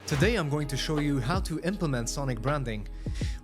Today I'm going to show you how to implement sonic branding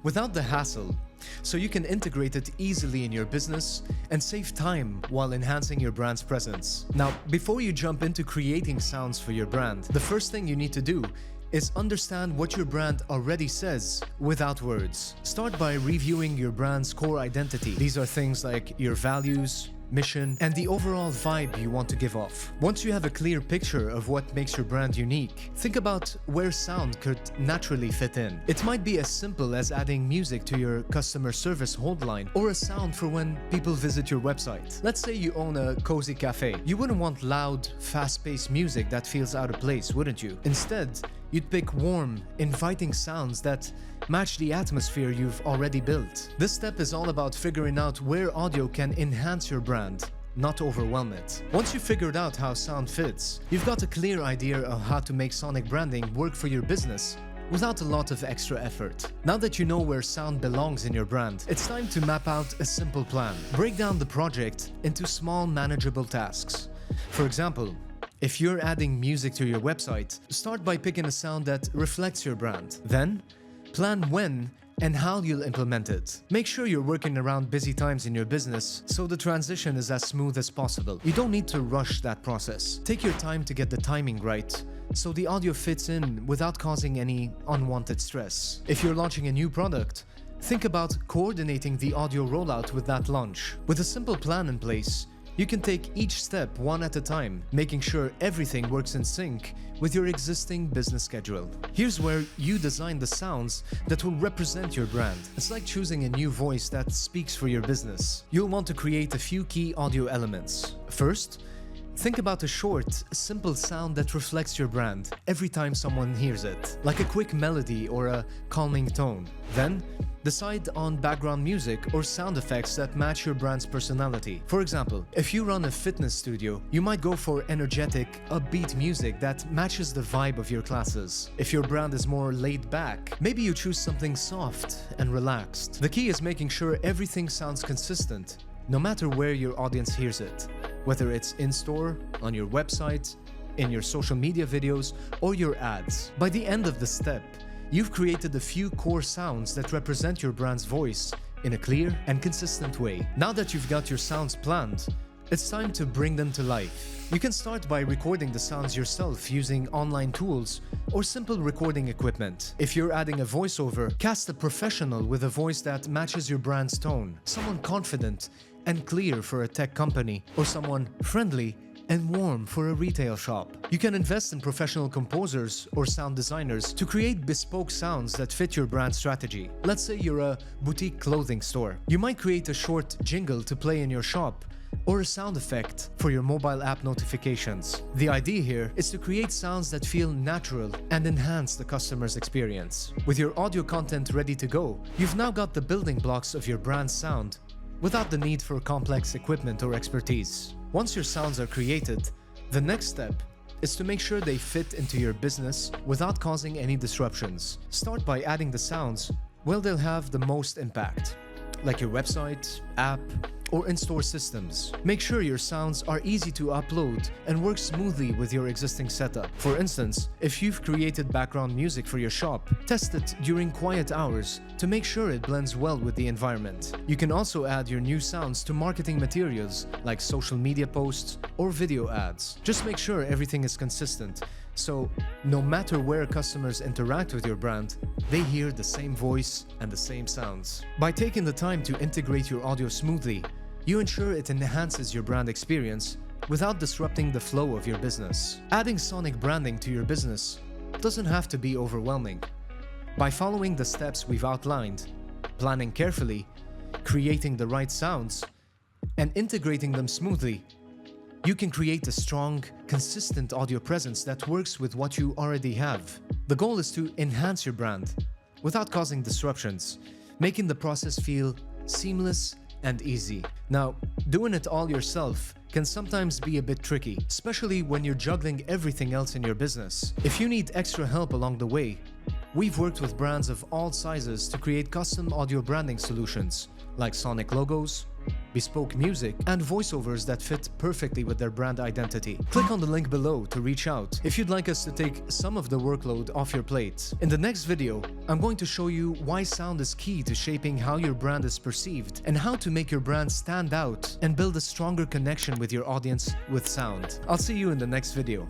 without the hassle, so you can integrate it easily in your business and save time while enhancing your brand's presence. Now, before you jump into creating sounds for your brand, the first thing you need to do is understand what your brand already says without words. Start by reviewing your brand's core identity. These are things like your values, mission, and the overall vibe you want to give off. Once you have a clear picture of what makes your brand unique, think about where sound could naturally fit in. It might be as simple as adding music to your customer service hold line or a sound for when people visit your website. Let's say you own a cozy cafe. You wouldn't want loud, fast-paced music that feels out of place, wouldn't you? Instead, you'd pick warm, inviting sounds that match the atmosphere you've already built. This step is all about figuring out where audio can enhance your brand, not overwhelm it. Once you've figured out how sound fits, you've got a clear idea of how to make sonic branding work for your business without a lot of extra effort. Now that you know where sound belongs in your brand, it's time to map out a simple plan. Break down the project into small, manageable tasks. For example, if you're adding music to your website, start by picking a sound that reflects your brand. Then, plan when and how you'll implement it. Make sure you're working around busy times in your business so the transition is as smooth as possible. You don't need to rush that process. Take your time to get the timing right so the audio fits in without causing any unwanted stress. If you're launching a new product, think about coordinating the audio rollout with that launch. With a simple plan in place, you can take each step one at a time, making sure everything works in sync with your existing business schedule. Here's where you design the sounds that will represent your brand. It's like choosing a new voice that speaks for your business. You'll want to create a few key audio elements. First, think about a short, simple sound that reflects your brand every time someone hears it, like a quick melody or a calming tone. Then, decide on background music or sound effects that match your brand's personality. For example, if you run a fitness studio, you might go for energetic, upbeat music that matches the vibe of your classes. If your brand is more laid back, maybe you choose something soft and relaxed. The key is making sure everything sounds consistent, no matter where your audience hears it, whether it's in-store, on your website, in your social media videos, or your ads. By the end of the step, you've created a few core sounds that represent your brand's voice in a clear and consistent way. Now that you've got your sounds planned, it's time to bring them to life. You can start by recording the sounds yourself using online tools or simple recording equipment. If you're adding a voiceover, cast a professional with a voice that matches your brand's tone, someone confident and clear for a tech company, or someone friendly and warm for a retail shop. You can invest in professional composers or sound designers to create bespoke sounds that fit your brand strategy. Let's say you're a boutique clothing store. You might create a short jingle to play in your shop or a sound effect for your mobile app notifications. The idea here is to create sounds that feel natural and enhance the customer's experience. With your audio content ready to go, you've now got the building blocks of your brand's sound without the need for complex equipment or expertise. Once your sounds are created, the next step is to make sure they fit into your business without causing any disruptions. Start by adding the sounds where they'll have the most impact, like your website, app, or in-store systems. Make sure your sounds are easy to upload and work smoothly with your existing setup. For instance, if you've created background music for your shop, test it during quiet hours to make sure it blends well with the environment. You can also add your new sounds to marketing materials like social media posts or video ads. Just make sure everything is consistent, so no matter where customers interact with your brand, they hear the same voice and the same sounds. By taking the time to integrate your audio smoothly, you ensure it enhances your brand experience without disrupting the flow of your business. Adding sonic branding to your business doesn't have to be overwhelming. By following the steps we've outlined, planning carefully, creating the right sounds, and integrating them smoothly, you can create a strong, consistent audio presence that works with what you already have. The goal is to enhance your brand without causing disruptions, making the process feel seamless and easy. Now, doing it all yourself can sometimes be a bit tricky, especially when you're juggling everything else in your business. If you need extra help along the way, we've worked with brands of all sizes to create custom audio branding solutions like sonic logos, bespoke music, and voiceovers that fit perfectly with their brand identity. Click on the link below to reach out if you'd like us to take some of the workload off your plate. In the next video, I'm going to show you why sound is key to shaping how your brand is perceived and how to make your brand stand out and build a stronger connection with your audience with sound. I'll see you in the next video.